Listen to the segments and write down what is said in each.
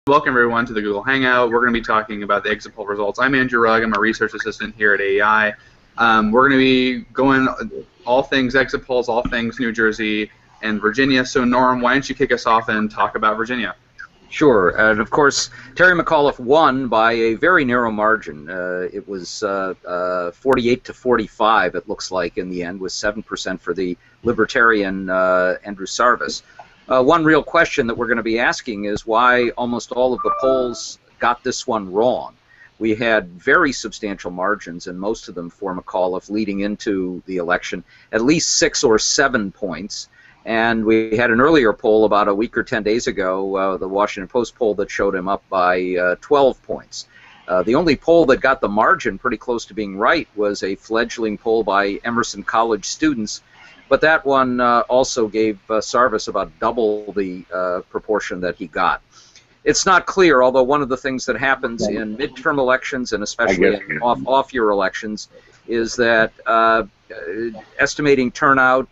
Welcome everyone to the Google Hangout. We're going to be talking about the exit poll results. I'm Andrew Rugg. I'm a research assistant here at AEI. We're going to be going all things exit polls, all things New Jersey and Virginia. So Norm, why don't you kick us off and talk about Virginia? Sure, and of course, Terry McAuliffe won by a very narrow margin. It was 48 to 45, it looks like, in the end, with 7% for the Libertarian Andrew Sarvis. One real question that we're going to be asking is why almost all of the polls got this one wrong. We had very substantial margins, and most of them for McAuliffe leading into the election, at least 6 or 7 points. And we had an earlier poll about a week or 10 days ago, the Washington Post poll, that showed him up by 12 points. The only poll that got the margin pretty close to being right was a fledgling poll by Emerson College students, but that one also gave Sarvis about double the proportion that he got. It's not clear, although one of the things that happens in midterm elections and especially in off-year elections is that estimating turnout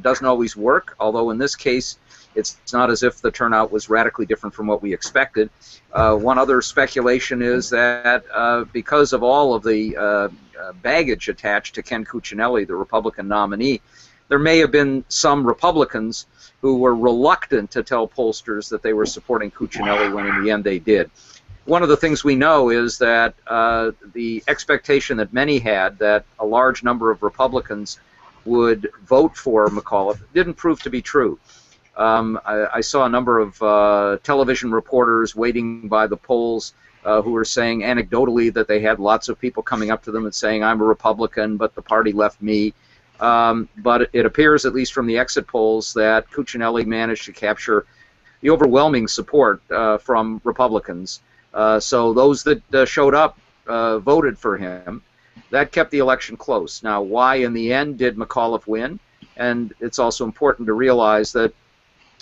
doesn't always work, although in this case it's not as if the turnout was radically different from what we expected. One other speculation is that because of all of the baggage attached to Ken Cuccinelli, the Republican nominee, there may have been some Republicans who were reluctant to tell pollsters that they were supporting Cuccinelli when in the end they did. One of the things we know is that the expectation that many had that a large number of Republicans would vote for McAuliffe didn't prove to be true. I saw a number of television reporters waiting by the polls who were saying anecdotally that they had lots of people coming up to them and saying, "I'm a Republican, but the party left me." But it appears, at least from the exit polls, that Cuccinelli managed to capture the overwhelming support from Republicans. So those that showed up voted for him. That kept the election close. Now, why in the end did McAuliffe win? And it's also important to realize that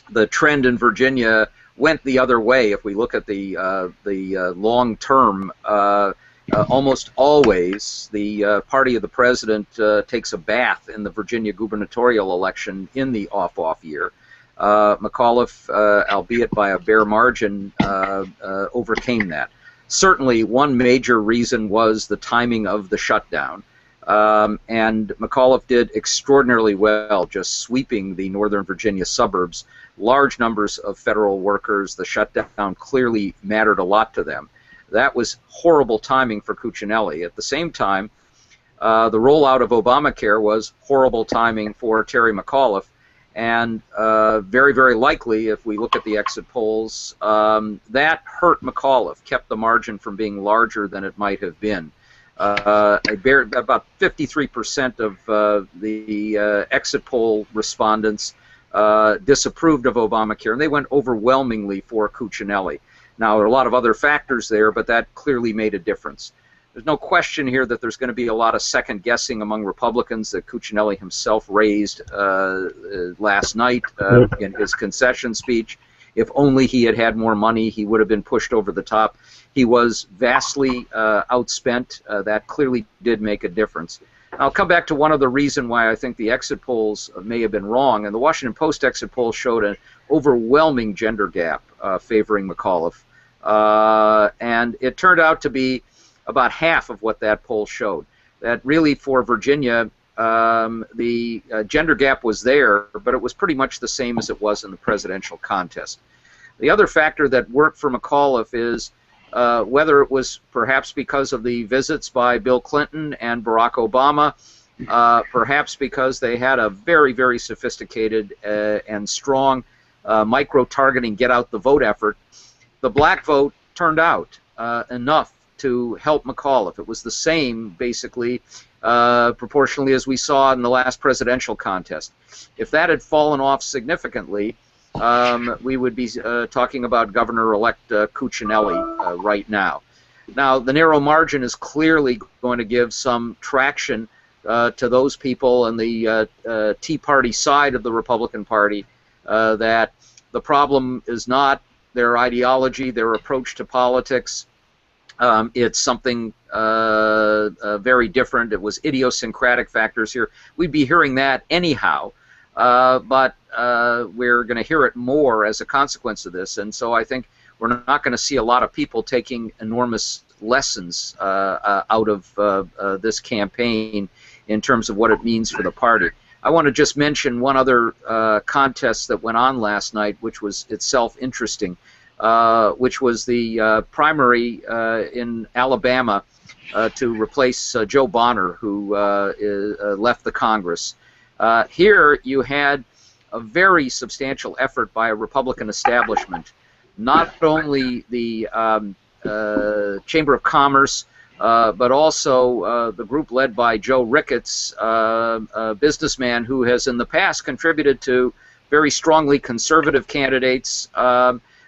the trend in Virginia went the other way. If we look at the long term, almost always the party of the president takes a bath in the Virginia gubernatorial election in the off year. McAuliffe, albeit by a bare margin, overcame that. Certainly, one major reason was the timing of the shutdown, and McAuliffe did extraordinarily well, just sweeping the Northern Virginia suburbs. Large numbers of federal workers. The shutdown clearly mattered a lot to them. That was horrible timing for Cuccinelli. At the same time, the rollout of Obamacare was horrible timing for Terry McAuliffe. And very, very likely, if we look at the exit polls, that hurt McAuliffe, kept the margin from being larger than it might have been. About 53% of the exit poll respondents disapproved of Obamacare, and they went overwhelmingly for Cuccinelli. Now, there are a lot of other factors there, but that clearly made a difference. There's no question here that there's going to be a lot of second-guessing among Republicans that Cuccinelli himself raised last night in his concession speech. If only he had had more money, he would have been pushed over the top. He was vastly outspent. That clearly did make a difference. I'll come back to one of the reasons why I think the exit polls may have been wrong. And the Washington Post exit poll showed an overwhelming gender gap favoring McAuliffe. And it turned out to be about half of what that poll showed. That really, for Virginia, the gender gap was there, but it was pretty much the same as it was in the presidential contest. The other factor that worked for McAuliffe is whether it was perhaps because of the visits by Bill Clinton and Barack Obama, perhaps because they had a very, very sophisticated and strong micro-targeting get-out-the-vote effort. The black vote turned out enough to help McAuliffe. It was the same, basically, proportionally as we saw in the last presidential contest. If that had fallen off significantly, we would be talking about Governor-elect Cuccinelli right now. Now, the narrow margin is clearly going to give some traction to those people on the Tea Party side of the Republican Party that the problem is not their ideology, their approach to politics. It's something very different. It was idiosyncratic factors here. We'd be hearing that anyhow, but we're going to hear it more as a consequence of this. And so I think we're not going to see a lot of people taking enormous lessons out of this campaign in terms of what it means for the party. I want to just mention one other contest that went on last night, which was itself interesting, which was the primary in Alabama to replace Joe Bonner, who left the Congress. Here you had a very substantial effort by a Republican establishment, not only the Chamber of Commerce, but also the group led by Joe Ricketts, a businessman who has in the past contributed to very strongly conservative candidates,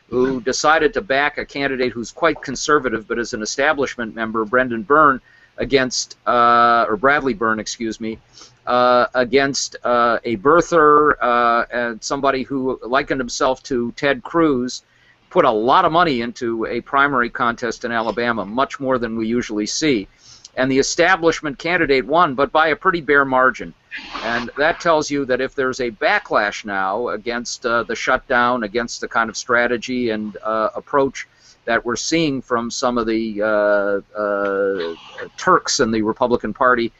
who decided to back a candidate who's quite conservative but is an establishment member, Brendan Byrne, against, or Bradley Byrne, excuse me, against a birther and somebody who likened himself to Ted Cruz, put a lot of money into a primary contest in Alabama, much more than we usually see. And the establishment candidate won, but by a pretty bare margin. And that tells you that if there's a backlash now against the shutdown, against the kind of strategy and approach that we're seeing from some of the Turks in the Republican Party,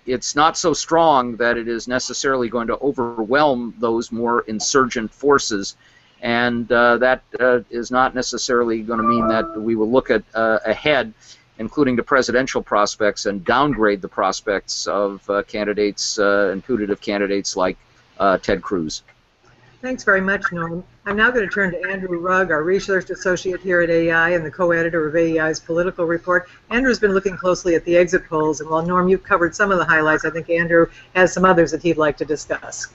it's not so strong that it is necessarily going to overwhelm those more insurgent forces. And that is not necessarily going to mean that we will look at ahead, including the presidential prospects, and downgrade the prospects of candidates and putative candidates like Ted Cruz. Thanks very much, Norm. I'm now going to turn to Andrew Rugg, our research associate here at AEI and the co-editor of AEI's political report. Andrew's been looking closely at the exit polls, and while Norm, you've covered some of the highlights, I think Andrew has some others that he'd like to discuss.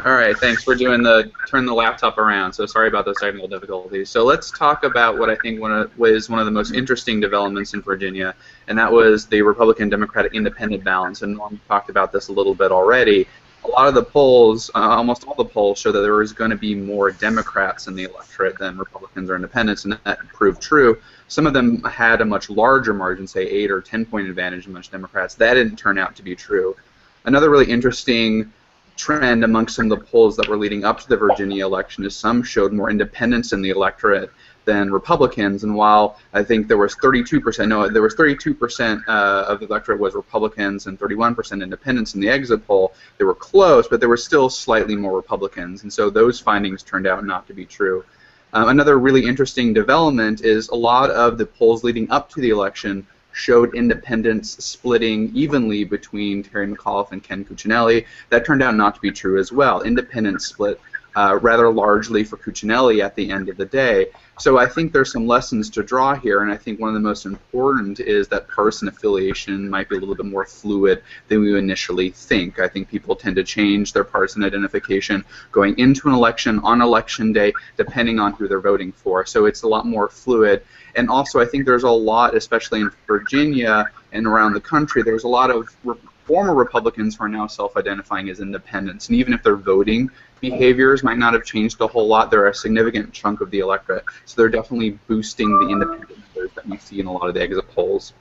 All right, thanks for doing turn the laptop around. So sorry about those technical difficulties. So let's talk about what I think was one of the most interesting developments in Virginia, and that was the Republican-Democratic independent balance. And Norm talked about this a little bit already. A lot of the polls, almost all the polls, show that there was going to be more Democrats in the electorate than Republicans or independents, and that proved true. Some of them had a much larger margin, say 8 or 10-point advantage amongst Democrats. That didn't turn out to be true. Another really interesting trend amongst some of the polls that were leading up to the Virginia election is some showed more independents in the electorate than Republicans, and while I think there was 32% of the electorate was Republicans and 31% independents in the exit poll. They were close, but there were still slightly more Republicans, and so those findings turned out not to be true. Another really interesting development is a lot of the polls leading up to the election showed independents splitting evenly between Terry McAuliffe and Ken Cuccinelli. That turned out not to be true as well. Independents split rather largely for Cuccinelli at the end of the day. So I think there's some lessons to draw here, and I think one of the most important is that partisan affiliation might be a little bit more fluid than we initially think. I think people tend to change their partisan identification going into an election, on election day, depending on who they're voting for. So it's a lot more fluid. And also I think there's a lot, especially in Virginia and around the country, there's a lot of former Republicans who are now self-identifying as independents. And even if their voting behaviors might not have changed a whole lot, they're a significant chunk of the electorate. So they're definitely boosting the independent voters that we see in a lot of the exit polls.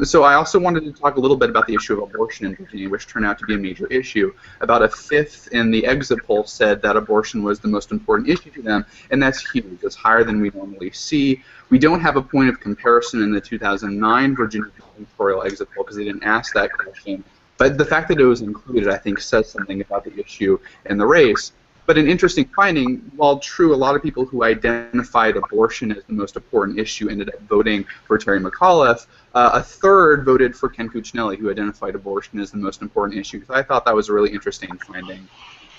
So I also wanted to talk a little bit about the issue of abortion in Virginia, which turned out to be a major issue. About a fifth in the exit poll said that abortion was the most important issue to them, and that's huge. It's higher than we normally see. We don't have a point of comparison in the 2009 Virginia gubernatorial exit poll because they didn't ask that question. But the fact that it was included, I think, says something about the issue in the race. But an interesting finding, while true, a lot of people who identified abortion as the most important issue ended up voting for Terry McAuliffe. A third voted for Ken Cuccinelli, who identified abortion as the most important issue. So I thought that was a really interesting finding.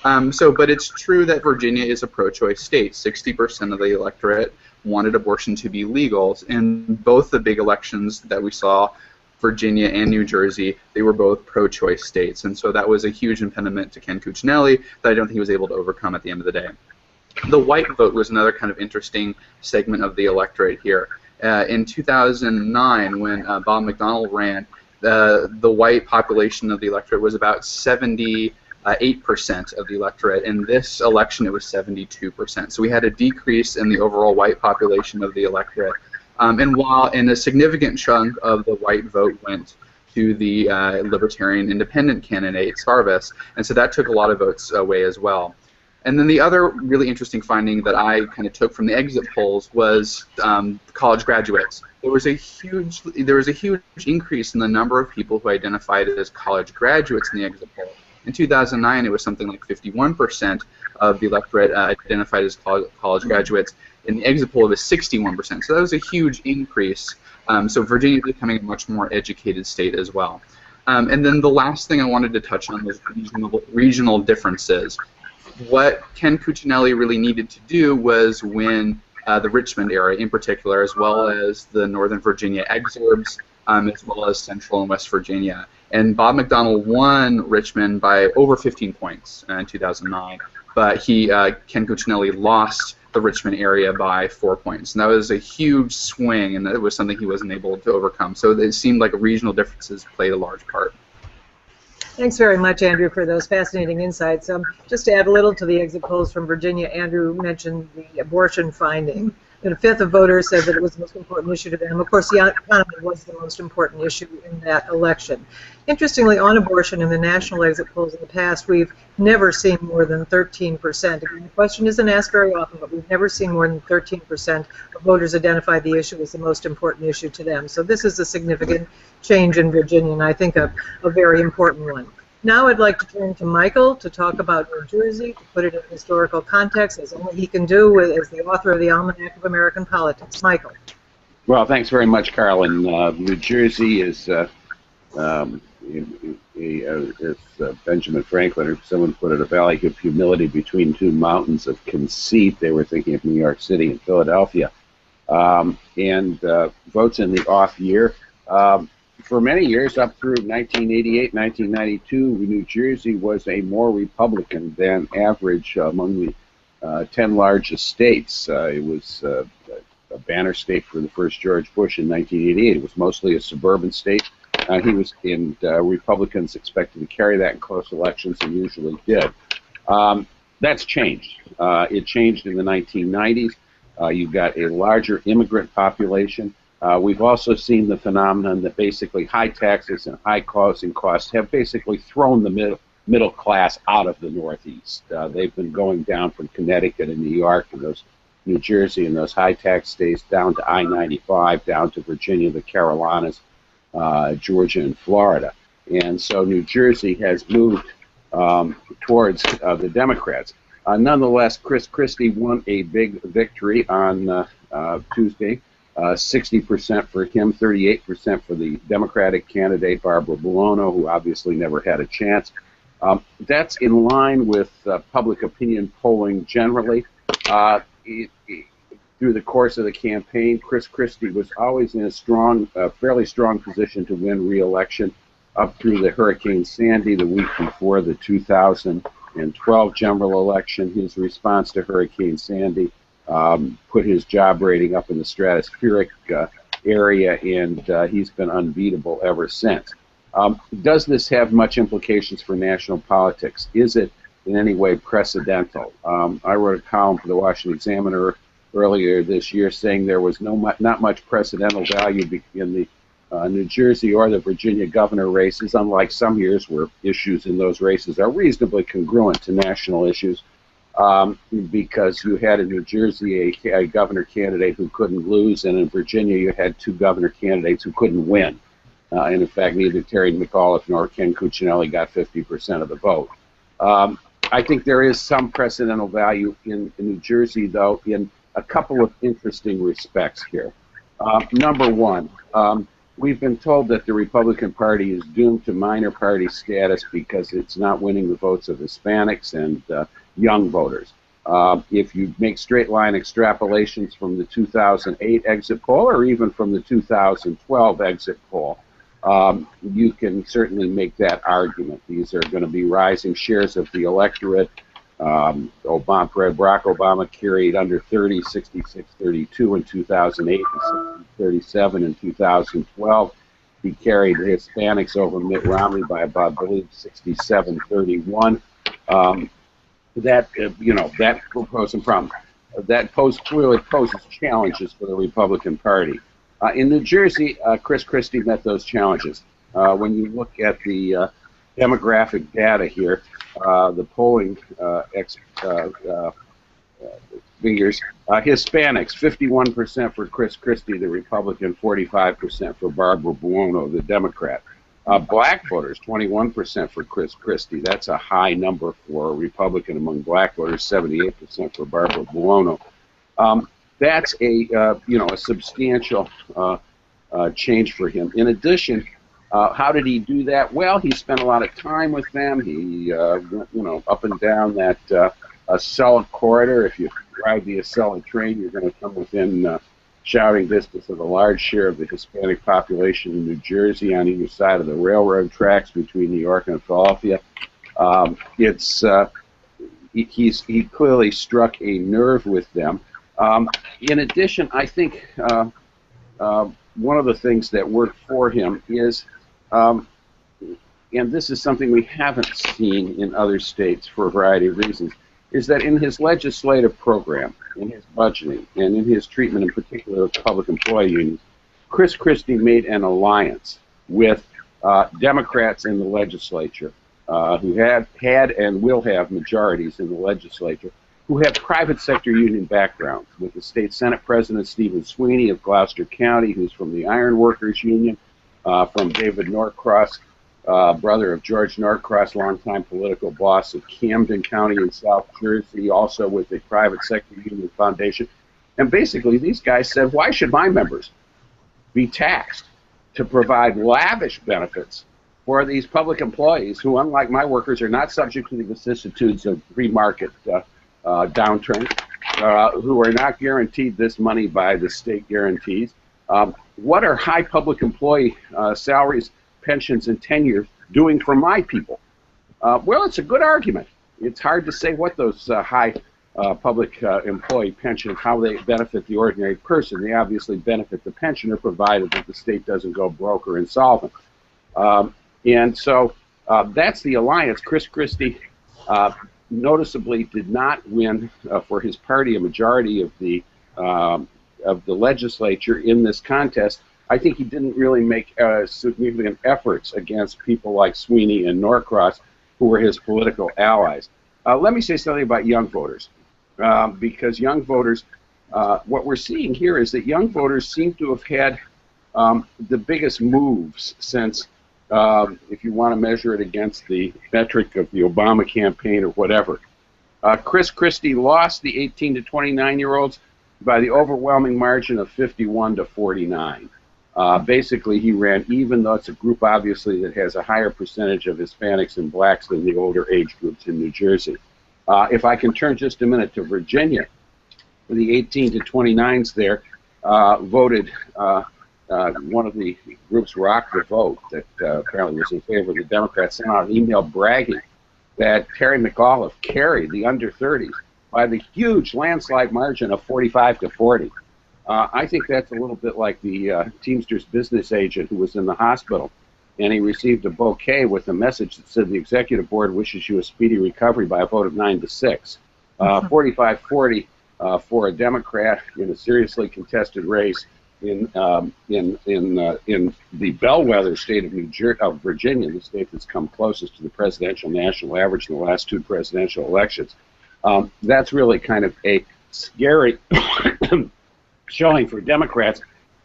But it's true that Virginia is a pro-choice state. 60% of the electorate wanted abortion to be legal. In both the big elections that we saw, Virginia and New Jersey, they were both pro-choice states, and so that was a huge impediment to Ken Cuccinelli that I don't think he was able to overcome at the end of the day. The white vote was another kind of interesting segment of the electorate here. In 2009, when Bob McDonnell ran, the white population of the electorate was about 78% of the electorate. In this election, it was 72%. So we had a decrease in the overall white population of the electorate. And a significant chunk of the white vote went to the Libertarian independent candidate, Sarvis, and so that took a lot of votes away as well. And then the other really interesting finding that I kind of took from the exit polls was college graduates. There was a huge increase in the number of people who identified as college graduates in the exit poll. In 2009, it was something like 51% of the electorate identified as college graduates. In the exit poll, it was 61%. So that was a huge increase. So Virginia is becoming a much more educated state as well. And then the last thing I wanted to touch on was regional differences. What Ken Cuccinelli really needed to do was win the Richmond area in particular, as well as the Northern Virginia exurbs, as well as Central and West Virginia. And Bob McDonnell won Richmond by over 15 points in 2009, but Ken Cuccinelli lost the Richmond area by 4 points. And that was a huge swing, and that was something he wasn't able to overcome. So it seemed like regional differences played a large part. Thanks very much, Andrew, for those fascinating insights. Just to add a little to the exit polls from Virginia, Andrew mentioned the abortion finding. That a fifth of voters said that it was the most important issue to them. Of course, the economy was the most important issue in that election. Interestingly, on abortion in the national exit polls in the past, we've never seen more than 13%. Again, the question isn't asked very often, but we've never seen more than 13% of voters identify the issue as the most important issue to them. So this is a significant change in Virginia, and I think a very important one. Now I'd like to turn to Michael to talk about New Jersey, to put it in historical context, as only he can do as the author of the Almanac of American Politics. Michael. Well, thanks very much, Carolyn. New Jersey is, as Benjamin Franklin or someone put it, a valley of humility between two mountains of conceit. They were thinking of New York City and Philadelphia. And votes in the off year. For many years, up through 1988, 1992, New Jersey was a more Republican than average among the 10 largest states. It was a banner state for the first George Bush in 1988. It was mostly a suburban state. Republicans expected to carry that in close elections and usually did. That's changed. It changed in the 1990s. You've got a larger immigrant population. We've also seen the phenomenon that basically high taxes and high housing costs have basically thrown the middle class out of the Northeast. They've been going down from Connecticut and New York and those New Jersey and those high tax states down to I-95, down to Virginia, the Carolinas, Georgia, and Florida. And so New Jersey has moved towards the Democrats. Nonetheless, Chris Christie won a big victory on Tuesday. 60% for him, 38% for the Democratic candidate, Barbara Buono, who obviously never had a chance. That's in line with public opinion polling generally. Through the course of the campaign, Chris Christie was always in a fairly strong position to win re-election up through the Hurricane Sandy the week before the 2012 general election. His response to Hurricane Sandy put his job rating up in the stratospheric area, and he's been unbeatable ever since. Does this have much implications for national politics? Is it in any way precedental? I wrote a column for the Washington Examiner earlier this year saying there was not much precedental value in the New Jersey or the Virginia governor races, unlike some years where issues in those races are reasonably congruent to national issues. Because you had in New Jersey a governor candidate who couldn't lose, and in Virginia you had two governor candidates who couldn't win. And in fact, neither Terry McAuliffe nor Ken Cuccinelli got 50% of the vote. I think there is some precedental value in New Jersey, though, in a couple of interesting respects here. Number one, we've been told that the Republican Party is doomed to minor party status because it's not winning the votes of Hispanics and young voters. If you make straight line extrapolations from the 2008 exit poll or even from the 2012 exit poll, you can certainly make that argument. These are going to be rising shares of the electorate. Barack Obama carried under 30, 66-32 in 2008, and 37 in 2012. He carried the Hispanics over Mitt Romney by about, I believe, 67-31. That will pose some problems. That clearly poses challenges for the Republican Party. In New Jersey, Chris Christie met those challenges. When you look at the demographic data here, the polling figures, Hispanics, 51% for Chris Christie, the Republican, 45% for Barbara Buono, the Democrat. Black voters, 21% for Chris Christie. That's a high number for a Republican among black voters, 78% for Barbara Buono. That's a substantial change for him. In addition, how did he do that? Well, he spent a lot of time with them. He went, up and down that Acela corridor. If you ride the Acela train, you're going to come within shouting distance of a large share of the Hispanic population in New Jersey on either side of the railroad tracks between New York and Philadelphia. He clearly struck a nerve with them. In addition, I think one of the things that worked for him is, and this is something we haven't seen in other states for a variety of reasons, is that in his legislative program, in his budgeting, and in his treatment in particular of public employee unions, Chris Christie made an alliance with Democrats in the legislature who had and will have majorities in the legislature, who have private sector union backgrounds, with the state Senate President Stephen Sweeney of Gloucester County, who's from the Iron Workers Union, from David Norcross, brother of George Norcross, longtime political boss of Camden County in South Jersey, also with the private sector union foundation. And basically these guys said, why should my members be taxed to provide lavish benefits for these public employees who, unlike my workers, are not subject to the vicissitudes of free market downturn, who are not guaranteed this money by the state guarantees. What are high public employee salaries, pensions, and tenure doing for my people? Well, it's a good argument. It's hard to say what those high public employee pensions, how they benefit the ordinary person. They obviously benefit the pensioner, provided that the state doesn't go broke or insolvent. And so that's the alliance. Chris Christie noticeably did not win for his party a majority of the legislature in this contest. I think he didn't really make significant efforts against people like Sweeney and Norcross, who were his political allies. Let me say something about young voters, because young voters, what we're seeing here is that young voters seem to have had the biggest moves since, if you want to measure it against the metric of the Obama campaign or whatever. Chris Christie lost the 18 to 29-year-olds by the overwhelming margin of 51 to 49. Basically, he ran, even though it's a group, obviously, that has a higher percentage of Hispanics and blacks than the older age groups in New Jersey. If I can turn just a minute to Virginia, the 18 to 29s there voted, one of the groups, Rock the Vote, that apparently was in favor of the Democrats, sent out an email bragging that Terry McAuliffe carried the under 30s by the huge landslide margin of 45 to 40. I think that's a little bit like the Teamsters business agent who was in the hospital, and he received a bouquet with a message that said the executive board wishes you a speedy recovery by a vote of 9-6. 45-40 for a Democrat in a seriously contested race in the bellwether state of Virginia, the state that's come closest to the presidential national average in the last two presidential elections. That's really kind of a scary showing for Democrats,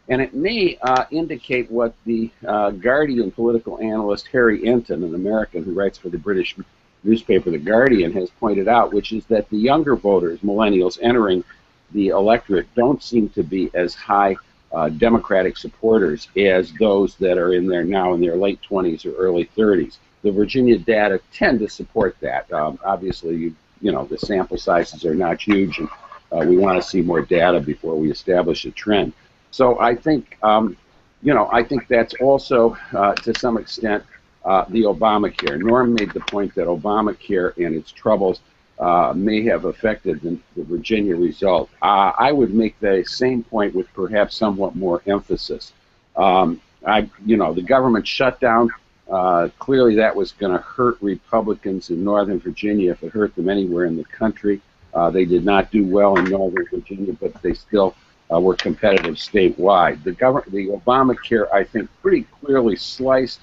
and it may indicate what the Guardian political analyst Harry Enton, an American who writes for the British newspaper The Guardian, has pointed out, which is that the younger voters, millennials entering the electorate, don't seem to be as high Democratic supporters as those that are in there now in their late 20s or early 30s. The Virginia data tend to support that. Obviously, the sample sizes are not huge, and we want to see more data before we establish a trend. So I think, I think that's also, to some extent, the Obamacare. Norm made the point that Obamacare and its troubles may have affected the Virginia result. I would make the same point with perhaps somewhat more emphasis. The government shutdown, clearly that was going to hurt Republicans in Northern Virginia if it hurt them anywhere in the country. They did not do well in Northern Virginia, but they still were competitive statewide. The Obamacare, I think, pretty clearly sliced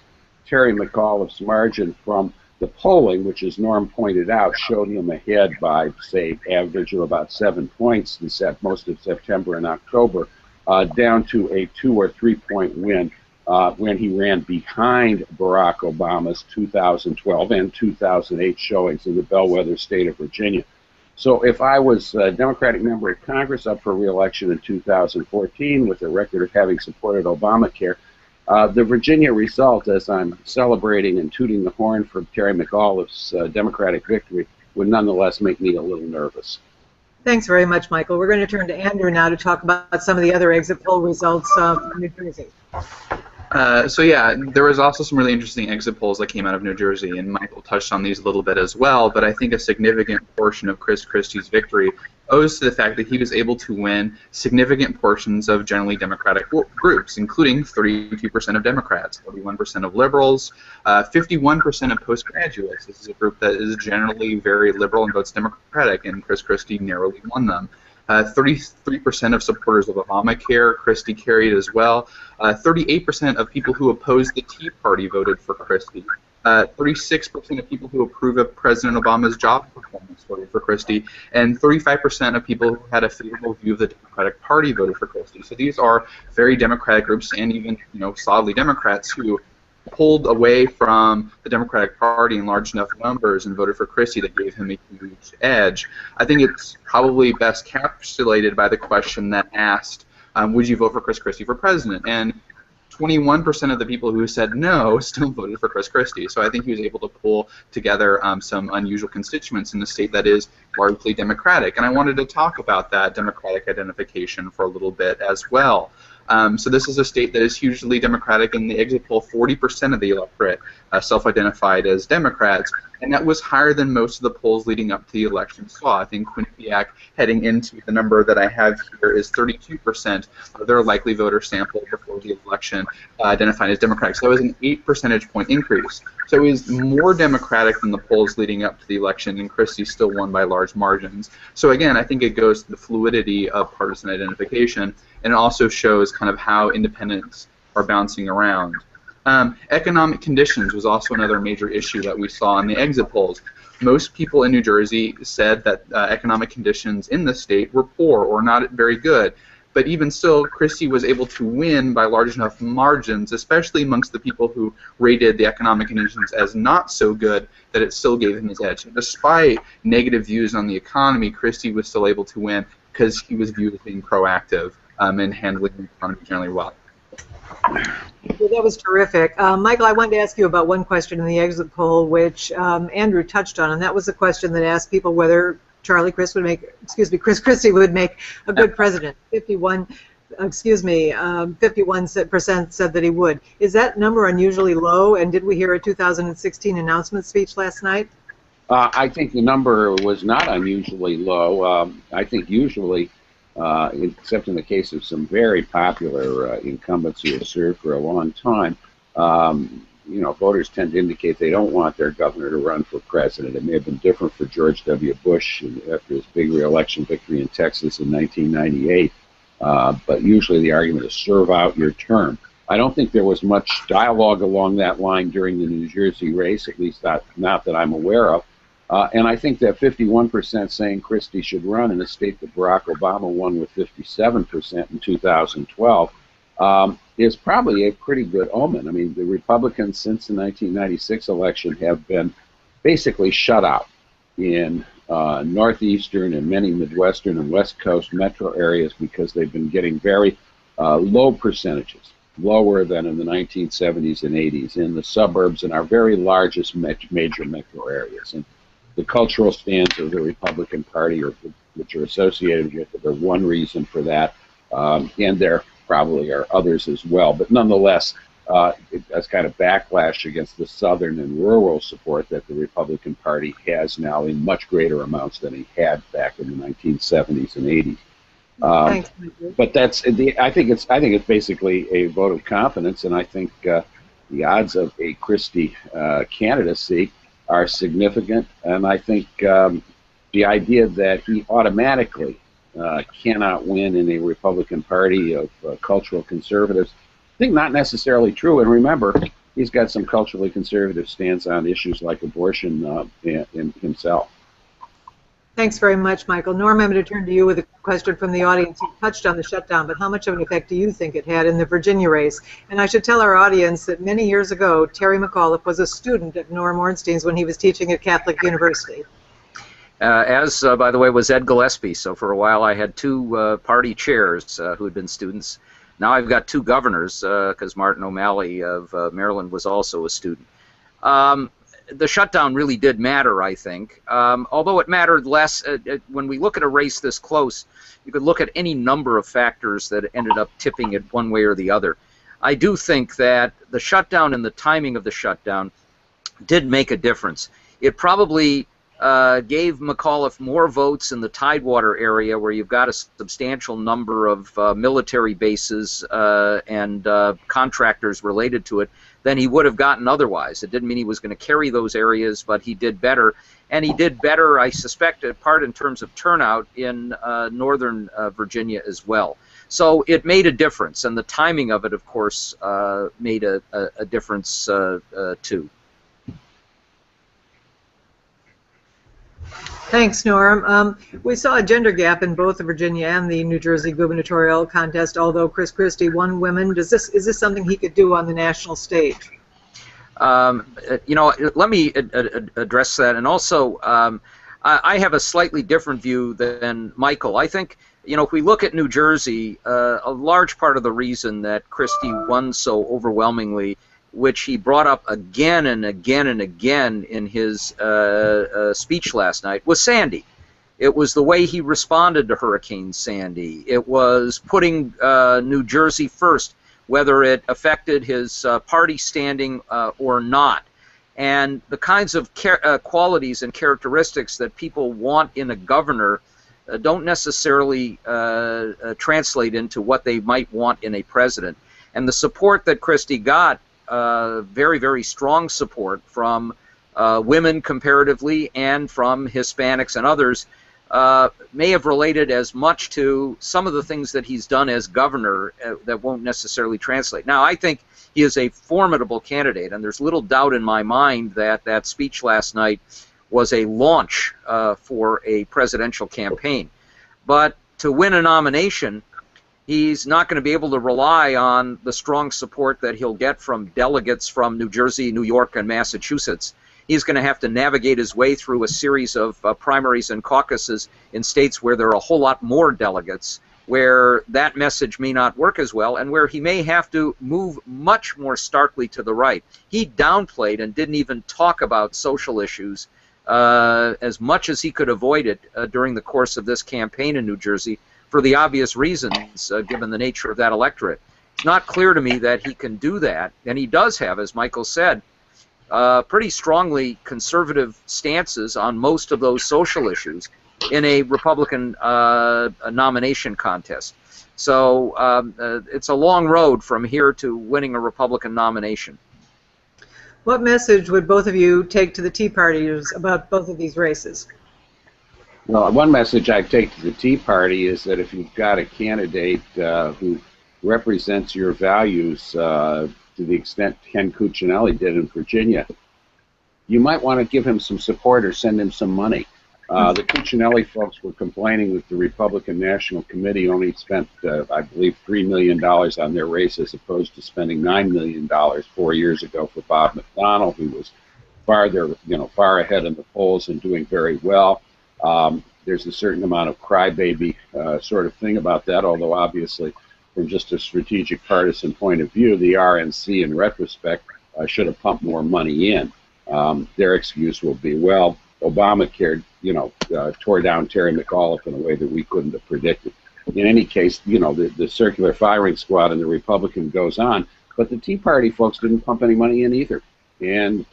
Terry McAuliffe's margin from The polling, which as Norm pointed out, showed him ahead by, say, average of about 7 points in most of September and October, down to a 2 or 3 point win when he ran behind Barack Obama's 2012 and 2008 showings in the bellwether state of Virginia. So if I was a Democratic member of Congress up for re-election in 2014 with a record of having supported Obamacare, the Virginia result, as I'm celebrating and tooting the horn for Terry McAuliffe's Democratic victory, would nonetheless make me a little nervous. Thanks very much, Michael. We're going to turn to Andrew now to talk about some of the other exit poll results from New Jersey. So yeah, there was also some really interesting exit polls that came out of New Jersey, and Michael touched on these a little bit as well, but I think a significant portion of Chris Christie's victory owes to the fact that he was able to win significant portions of generally Democratic groups, including 32% of Democrats, 41% of liberals, 51% of postgraduates. This is a group that is generally very liberal and votes Democratic, and Chris Christie narrowly won them. 33% of supporters of Obamacare, Christie carried as well. 38% of people who opposed the Tea Party voted for Christie. 36% of people who approve of President Obama's job performance voted for Christie, and 35% of people who had a favorable view of the Democratic Party voted for Christie. So these are very Democratic groups, and even solidly Democrats who pulled away from the Democratic Party in large enough numbers and voted for Christie that gave him a huge edge. I think it's probably best encapsulated by the question that asked, would you vote for Chris Christie for president? And 21% of the people who said no still voted for Chris Christie. So I think he was able to pull together some unusual constituents in the state that is largely Democratic. And I wanted to talk about that Democratic identification for a little bit as well. So this is a state that is hugely Democratic. In the exit poll, 40% of the electorate self-identified as Democrats, and that was higher than most of the polls leading up to the election saw. I think Quinnipiac, heading into the number that I have here, is 32% of their likely voter sample before the election identified as Democratic. So that was an 8 percentage point increase. So it was more Democratic than the polls leading up to the election, and Christie still won by large margins. So again, I think it goes to the fluidity of partisan identification, and it also shows kind of how independents are bouncing around. Economic conditions was also another major issue that we saw in the exit polls. Most people in New Jersey said that economic conditions in the state were poor or not very good. But even still, Christie was able to win by large enough margins, especially amongst the people who rated the economic conditions as not so good, that it still gave him his edge. And despite negative views on the economy, Christie was still able to win because he was viewed as being proactive and handling the economy generally well. Well, that was terrific. Michael, I wanted to ask you about one question in the exit poll, which Andrew touched on, and that was a question that asked people whether Chris Christie would make a good president. 51% said that he would. Is that number unusually low? And did we hear a 2016 announcement speech last night? I think the number was not unusually low. I think usually, except in the case of some very popular incumbents who have served for a long time, voters tend to indicate they don't want their governor to run for president. It may have been different for George W. Bush after his big re-election victory in Texas in 1998, but usually the argument is serve out your term. I don't think there was much dialogue along that line during the New Jersey race, at least not that I'm aware of. And I think that 51% saying Christie should run in a state that Barack Obama won with 57% in 2012 is probably a pretty good omen. I mean, the Republicans since the 1996 election have been basically shut out in northeastern and many Midwestern and West Coast metro areas because they've been getting very low percentages, lower than in the 1970s and 80s in the suburbs and our very largest major metro areas. And the cultural stands of the Republican Party, which are associated with it, are one reason for that, and there probably are others as well. But nonetheless, that's kind of backlash against the southern and rural support that the Republican Party has now in much greater amounts than he had back in the 1970s and 80s. Thanks, but I think it's basically a vote of confidence, and I think the odds of a Christie candidacy are significant, and I think the idea that he automatically cannot win in a Republican Party of cultural conservatives, I think not necessarily true. And remember, he's got some culturally conservative stance on issues like abortion in himself. Thanks very much, Michael. Norm, I'm going to turn to you with a question from the audience. You touched on the shutdown, but how much of an effect do you think it had in the Virginia race? And I should tell our audience that many years ago, Terry McAuliffe was a student at Norm Ornstein's when he was teaching at Catholic University. By the way, was Ed Gillespie. So for a while I had two party chairs who had been students. Now I've got two governors because Martin O'Malley of Maryland was also a student. The shutdown really did matter, I think, although it mattered less. When we look at a race this close, you could look at any number of factors that ended up tipping it one way or the other. I do think that the shutdown and the timing of the shutdown did make a difference. It probably gave McAuliffe more votes in the Tidewater area, where you've got a substantial number of military bases and contractors related to it, than he would have gotten otherwise. It didn't mean he was going to carry those areas, but he did better. And he did better, I suspect, in part in terms of turnout in northern Virginia as well. So it made a difference, and the timing of it, of course, made a difference too. Thanks, Norm. We saw a gender gap in both the Virginia and the New Jersey gubernatorial contest, although Chris Christie won women. Is this something he could do on the national stage? You know, let me address that. And also, I have a slightly different view than Michael. I think, you know, if we look at New Jersey, a large part of the reason that Christie won so overwhelmingly, which he brought up again and again and again in his speech last night, was Sandy. It was the way he responded to Hurricane Sandy. It was putting New Jersey first, whether it affected his party standing or not. And the kinds of qualities and characteristics that people want in a governor don't necessarily translate into what they might want in a president. And the support that Christie got, very, very strong support from women comparatively and from Hispanics and others, may have related as much to some of the things that he's done as governor that won't necessarily translate. Now, I think he is a formidable candidate, and there's little doubt in my mind that that speech last night was a launch for a presidential campaign. But to win a nomination, he's not going to be able to rely on the strong support that he'll get from delegates from New Jersey, New York, and Massachusetts. He's going to have to navigate his way through a series of primaries and caucuses in states where there are a whole lot more delegates, where that message may not work as well, and where he may have to move much more starkly to the right. He downplayed and didn't even talk about social issues as much as he could avoid it during the course of this campaign in New Jersey, for the obvious reasons, given the nature of that electorate. It's not clear to me that he can do that, and he does have, as Michael said, pretty strongly conservative stances on most of those social issues in a Republican nomination contest. So it's a long road from here to winning a Republican nomination. What message would both of you take to the Tea Partiers about both of these races? Well, one message I take to the Tea Party is that if you've got a candidate who represents your values to the extent Ken Cuccinelli did in Virginia, you might want to give him some support or send him some money. The Cuccinelli folks were complaining that the Republican National Committee only spent, I believe, $3 million on their race as opposed to spending $9 million 4 years ago for Bob McDonnell, who was far ahead in the polls and doing very well. There's a certain amount of crybaby sort of thing about that, although obviously from just a strategic partisan point of view, the RNC in retrospect should have pumped more money in. Their excuse will be, well, Obamacare, tore down Terry McAuliffe in a way that we couldn't have predicted. In any case, the circular firing squad and the Republican goes on, but the Tea Party folks didn't pump any money in either. And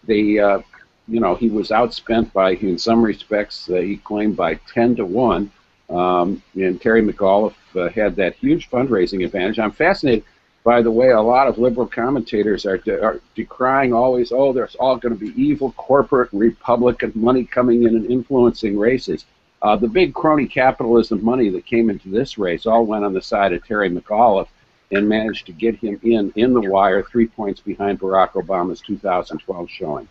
he was outspent by, in some respects, he claimed by 10 to 1. And Terry McAuliffe had that huge fundraising advantage. I'm fascinated by the way a lot of liberal commentators are decrying always, oh, there's all going to be evil corporate Republican money coming in and influencing races. The big crony capitalism money that came into this race all went on the side of Terry McAuliffe. and managed to get him in the wire, 3 points behind Barack Obama's 2012 showing.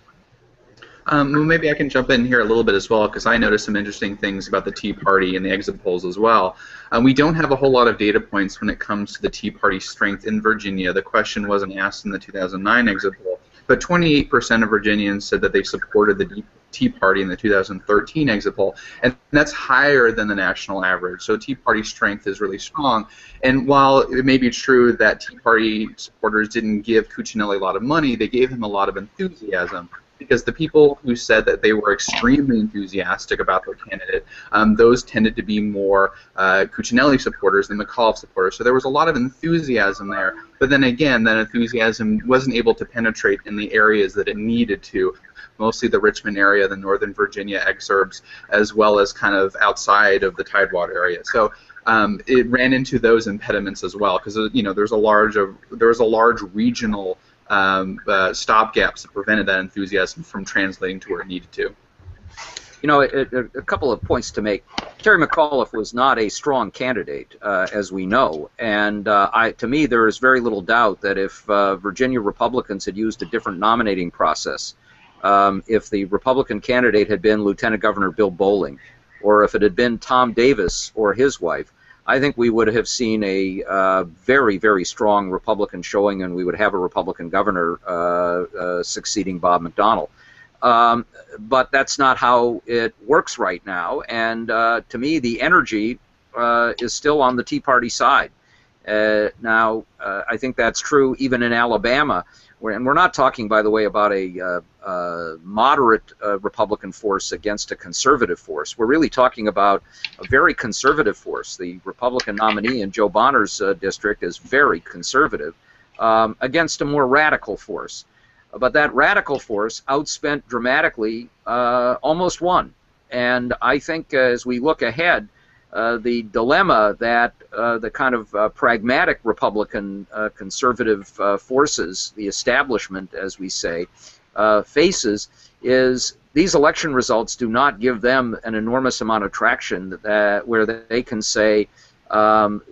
Well, maybe I can jump in here a little bit as well, because I noticed some interesting things about the Tea Party and the exit polls as well. We don't have a whole lot of data points when it comes to the Tea Party strength in Virginia. The question wasn't asked in the 2009 exit poll, but 28% of Virginians said that they supported the Tea Party in the 2013 exit poll, and that's higher than the national average. So Tea Party strength is really strong. And while it may be true that Tea Party supporters didn't give Cuccinelli a lot of money, they gave him a lot of enthusiasm, because the people who said that they were extremely enthusiastic about their candidate, those tended to be more Cuccinelli supporters than McAuliffe supporters. So there was a lot of enthusiasm there. But then again, that enthusiasm wasn't able to penetrate in the areas that it needed to, mostly the Richmond area, the Northern Virginia exurbs, as well as kind of outside of the Tidewater area. So it ran into those impediments as well, because there's a large regional stopgaps that prevented that enthusiasm from translating to where it needed to. A couple of points to make. Terry McAuliffe was not a strong candidate, as we know, and to me there is very little doubt that if Virginia Republicans had used a different nominating process, if the Republican candidate had been Lieutenant Governor Bill Bolling, or if it had been Tom Davis or his wife, I think we would have seen a very, very strong Republican showing, and we would have a Republican governor succeeding Bob McDonnell. But that's not how it works right now, and to me the energy is still on the Tea Party side. Now, I think that's true even in Alabama, and we're not talking, by the way, about a moderate Republican force against a conservative force. We're really talking about a very conservative force. The Republican nominee in Joe Bonner's district is very conservative against a more radical force. But that radical force outspent dramatically almost won. And I think as we look ahead, the dilemma that the kind of pragmatic Republican conservative forces, the establishment, as we say, faces is these election results do not give them an enormous amount of traction where they can say,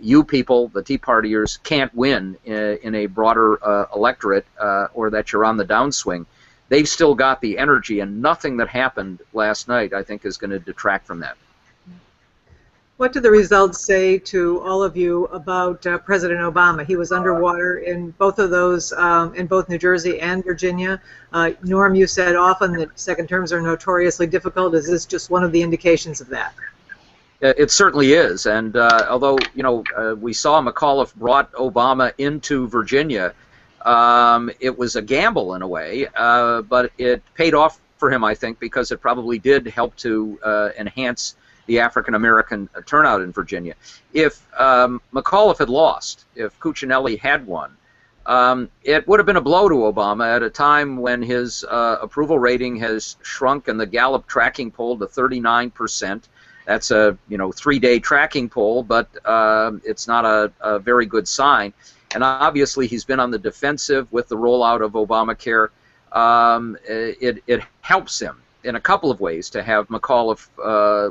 you people, the Tea Partiers, can't win in a broader electorate, or that you're on the downswing. They've still got the energy, and nothing that happened last night, I think, is going to detract from that. What do the results say to all of you about President Obama? He was underwater in both of those, in both New Jersey and Virginia. Norm, you said often that second terms are notoriously difficult. Is this just one of the indications of that? It certainly is, and although we saw McAuliffe brought Obama into Virginia, it was a gamble in a way, but it paid off for him, I think, because it probably did help to enhance the African-American turnout in Virginia. If McAuliffe had lost, if Cuccinelli had won, it would have been a blow to Obama at a time when his approval rating has shrunk in the Gallup tracking poll to 39%. That's a 3-day tracking poll, but it's not a very good sign. And obviously he's been on the defensive with the rollout of Obamacare. It helps him in a couple of ways to have McAuliffe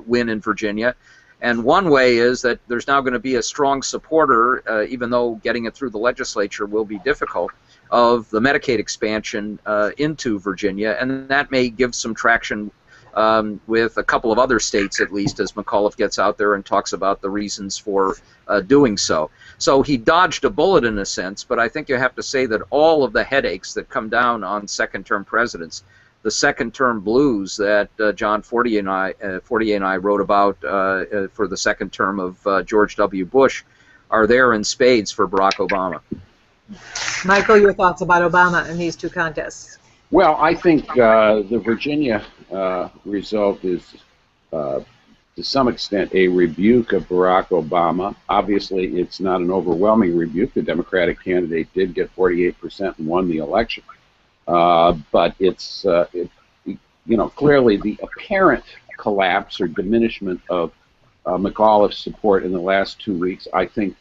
win in Virginia. And one way is that there's now going to be a strong supporter, even though getting it through the legislature will be difficult, of the Medicaid expansion into Virginia, and that may give some traction with a couple of other states, at least, as McAuliffe gets out there and talks about the reasons for doing so. So he dodged a bullet in a sense, but I think you have to say that all of the headaches that come down on second-term presidents, the second-term blues that John Fortier and I wrote about for the second term of George W. Bush, are there in spades for Barack Obama. Michael, your thoughts about Obama in these two contests? Well, I think the Virginia result is, to some extent, a rebuke of Barack Obama. Obviously, it's not an overwhelming rebuke. The Democratic candidate did get 48% and won the election. But it's, clearly the apparent collapse or diminishment of McAuliffe's support in the last 2 weeks, I think,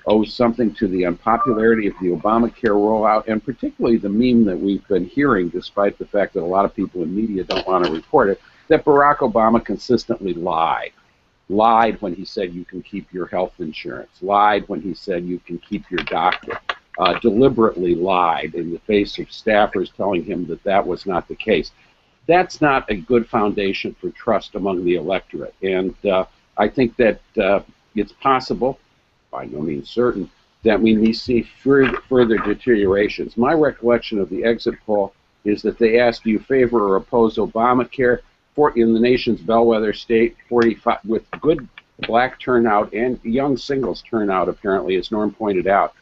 owes something to the unpopularity of the Obamacare rollout, and particularly the meme that we've been hearing, despite the fact that a lot of people in media don't want to report it, that Barack Obama consistently lied. lied when he said you can keep your health insurance, lied when he said you can keep your doctor, deliberately lied in the face of staffers telling him that that was not the case. That's not a good foundation for trust among the electorate. And I think that it's possible, by no means certain, that we may see further deteriorations. My recollection of the exit poll is that they asked, do you favor or oppose Obamacare? In the nation's bellwether state, 45, with good black turnout and young singles turnout, apparently, as Norm pointed out.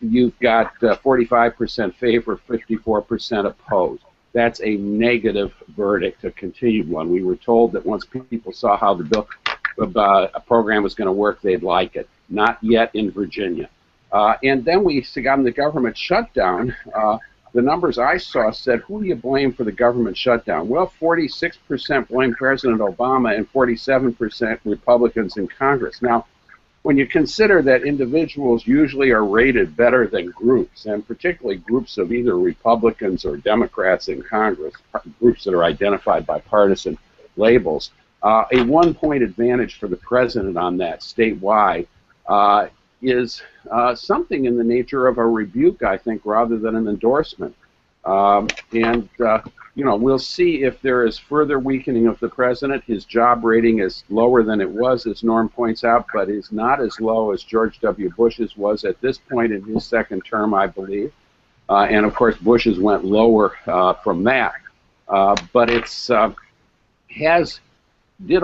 You've got 45% favor, 54% opposed. That's a negative verdict, a continued one. We were told that once people saw how the program was going to work, they'd like it. Not yet in Virginia. And then we got the government shutdown. The numbers I saw said, who do you blame for the government shutdown? Well, 46% blame President Obama and 47% Republicans in Congress. Now, when you consider that individuals usually are rated better than groups, and particularly groups of either Republicans or Democrats in Congress, groups that are identified by partisan labels, a 1-point advantage for the president on that statewide is something in the nature of a rebuke, I think, rather than an endorsement. You know, we'll see if there is further weakening of the president. His job rating is lower than it was, as Norm points out, but is not as low as George W. Bush's was at this point in his second term, I believe. And of course, Bush's went lower from that. But it's did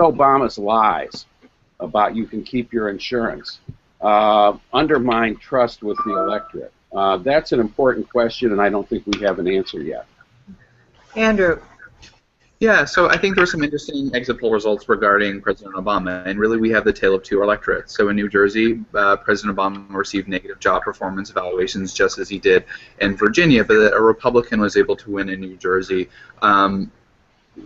Obama's lies about you can keep your insurance undermine trust with the electorate? That's an important question, and I don't think we have an answer yet. Andrew. Yeah, so I think there were some interesting exit poll results regarding President Obama, and really we have the tale of two electorates. So in New Jersey, President Obama received negative job performance evaluations just as he did in Virginia, but a Republican was able to win in New Jersey,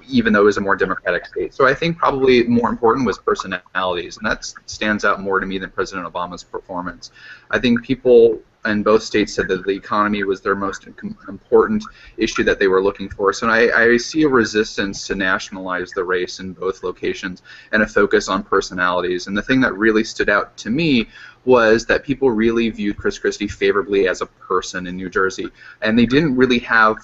even though it was a more Democratic state. So I think probably more important was personalities, and that stands out more to me than President Obama's performance. I think people in both states said that the economy was their most important issue that they were looking for. So I see a resistance to nationalize the race in both locations and a focus on personalities. And the thing that really stood out to me was that people really viewed Chris Christie favorably as a person in New Jersey, and they didn't really have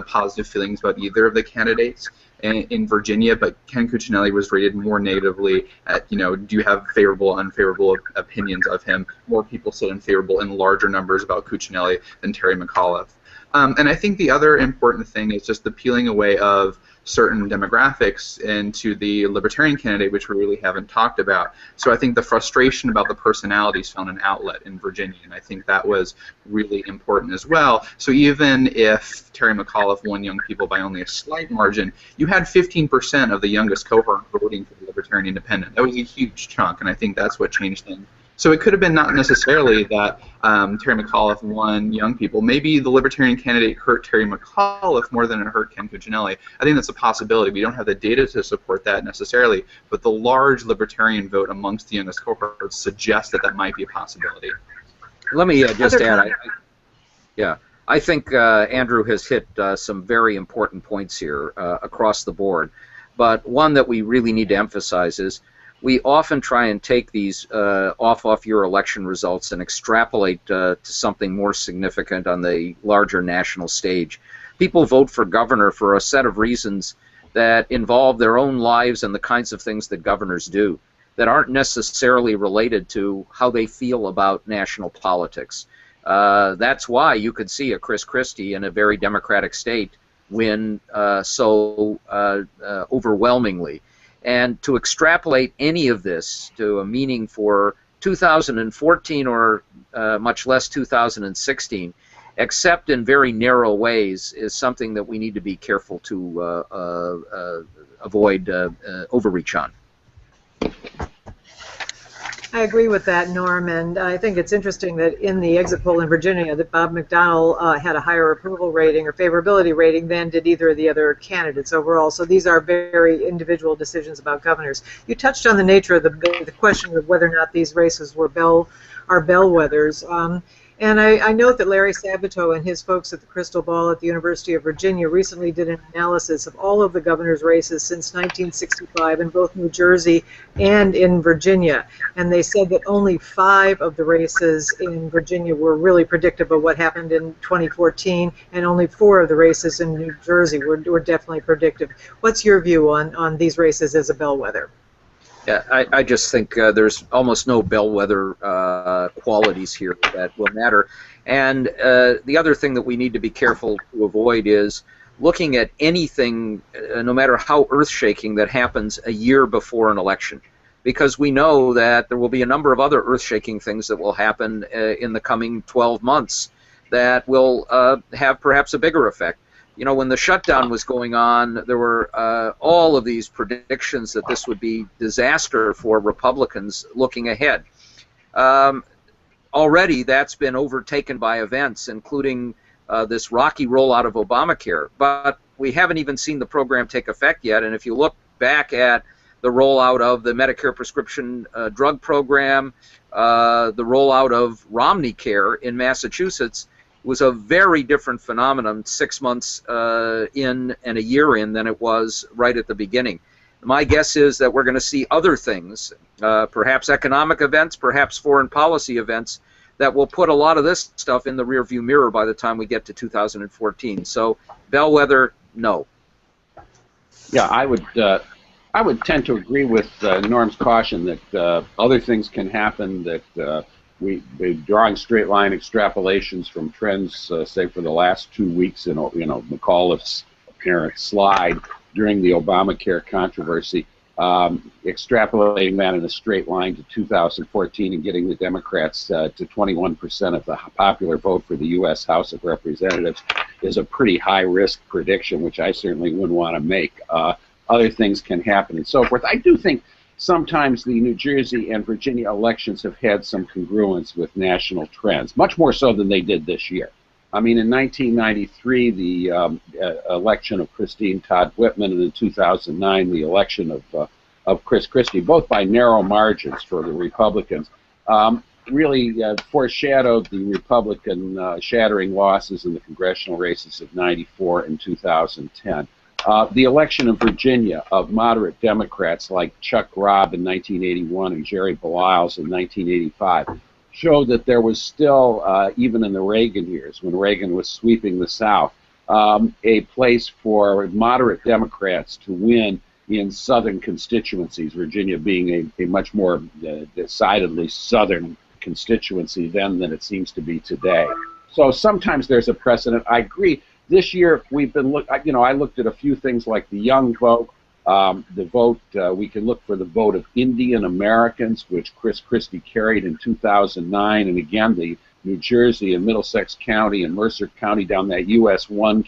positive feelings about either of the candidates in Virginia, but Ken Cuccinelli was rated more negatively at, you know, do you have favorable, unfavorable opinions of him? More people said unfavorable in larger numbers about Cuccinelli than Terry McAuliffe. And I think the other important thing is just the peeling away of certain demographics into the Libertarian candidate, which we really haven't talked about. So I think the frustration about the personalities found an outlet in Virginia, and I think that was really important as well. So even if Terry McAuliffe won young people by only a slight margin, you had 15% of the youngest cohort voting for the Libertarian Independent. That was a huge chunk, and I think that's what changed things. So it could have been not necessarily that Terry McAuliffe won young people. Maybe the Libertarian candidate hurt Terry McAuliffe more than it hurt Ken Cuccinelli. I think that's a possibility. We don't have the data to support that necessarily, but the large Libertarian vote amongst the youngest cohorts suggests that that might be a possibility. Let me just add, I think Andrew has hit some very important points here across the board, but one that we really need to emphasize is we often try and take these off your election results and extrapolate to something more significant on the larger national stage. People vote for governor for a set of reasons that involve their own lives and the kinds of things that governors do that aren't necessarily related to how they feel about national politics. That's why you could see a Chris Christie in a very Democratic state win so overwhelmingly. And to extrapolate any of this to a meaning for 2014 or much less 2016, except in very narrow ways, is something that we need to be careful to avoid overreach on. I agree with that, Norm, and I think it's interesting that in the exit poll in Virginia that Bob McDonnell had a higher approval rating or favorability rating than did either of the other candidates overall. So these are very individual decisions about governors. You touched on the nature of the question of whether or not these races were bellwethers. And I note that Larry Sabato and his folks at the Crystal Ball at the University of Virginia recently did an analysis of all of the governor's races since 1965 in both New Jersey and in Virginia. And they said that only 5 of the races in Virginia were really predictive of what happened in 2014, and only 4 of the races in New Jersey were definitely predictive. What's your view on these races as a bellwether? Yeah, I just think there's almost no bellwether qualities here that will matter. And the other thing that we need to be careful to avoid is looking at anything, no matter how earth-shaking, that happens a year before an election. Because we know that there will be a number of other earth-shaking things that will happen in the coming 12 months that will have perhaps a bigger effect. You know, when the shutdown was going on, there were all of these predictions that this would be disaster for Republicans looking ahead. Already that's been overtaken by events, including this rocky rollout of Obamacare. But we haven't even seen the program take effect yet, and if you look back at the rollout of the Medicare prescription drug program, the rollout of Romney Care in Massachusetts, was a very different phenomenon 6 months in and a year in than it was right at the beginning. My guess is that we're going to see other things, perhaps economic events, perhaps foreign policy events, that will put a lot of this stuff in the rearview mirror by the time we get to 2014. So, bellwether, no. Yeah, I would tend to agree with Norm's caution that other things can happen, that we're drawing straight line extrapolations from trends, say, for the last 2 weeks in, McAuliffe's apparent slide during the Obamacare controversy, extrapolating that in a straight line to 2014 and getting the Democrats to 21% of the popular vote for the U.S. House of Representatives is a pretty high-risk prediction, which I certainly wouldn't want to make. Other things can happen and so forth. I do think sometimes the New Jersey and Virginia elections have had some congruence with national trends, much more so than they did this year. I mean, in 1993, the election of Christine Todd Whitman, and in 2009, the election of Chris Christie, both by narrow margins for the Republicans, really foreshadowed the Republican shattering losses in the congressional races of 94 and 2010. The election of Virginia of moderate Democrats like Chuck Robb in 1981 and Jerry Baliles in 1985 showed that there was still, even in the Reagan years, when Reagan was sweeping the South, a place for moderate Democrats to win in southern constituencies, Virginia being a much more decidedly southern constituency then than it seems to be today. So sometimes there's a precedent. I agree. This year, we've been I looked at a few things like the young vote, the vote. We can look for the vote of Indian Americans, which Chris Christie carried in 2009, and again the New Jersey and Middlesex County and Mercer County down that US 1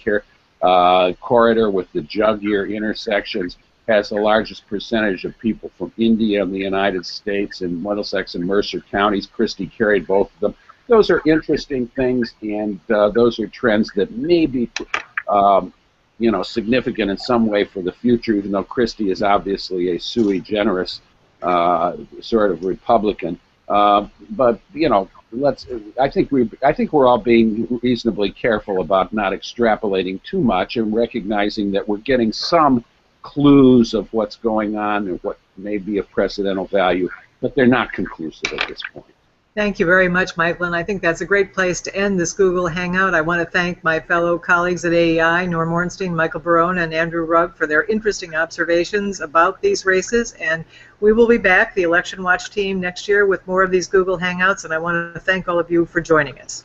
corridor with the jug ear intersections has the largest percentage of people from India in the United States. In Middlesex and Mercer counties, Christie carried both of them. Those are interesting things, and those are trends that may be, significant in some way for the future. Even though Christie is obviously a sui generis sort of Republican, but I think we're all being reasonably careful about not extrapolating too much and recognizing that we're getting some clues of what's going on and what may be of precedental value, but they're not conclusive at this point. Thank you very much, Michael, and I think that's a great place to end this Google Hangout. I want to thank my fellow colleagues at AEI, Norm Ornstein, Michael Barone, and Andrew Rugg for their interesting observations about these races, and we will be back, the Election Watch team, next year with more of these Google Hangouts, and I want to thank all of you for joining us.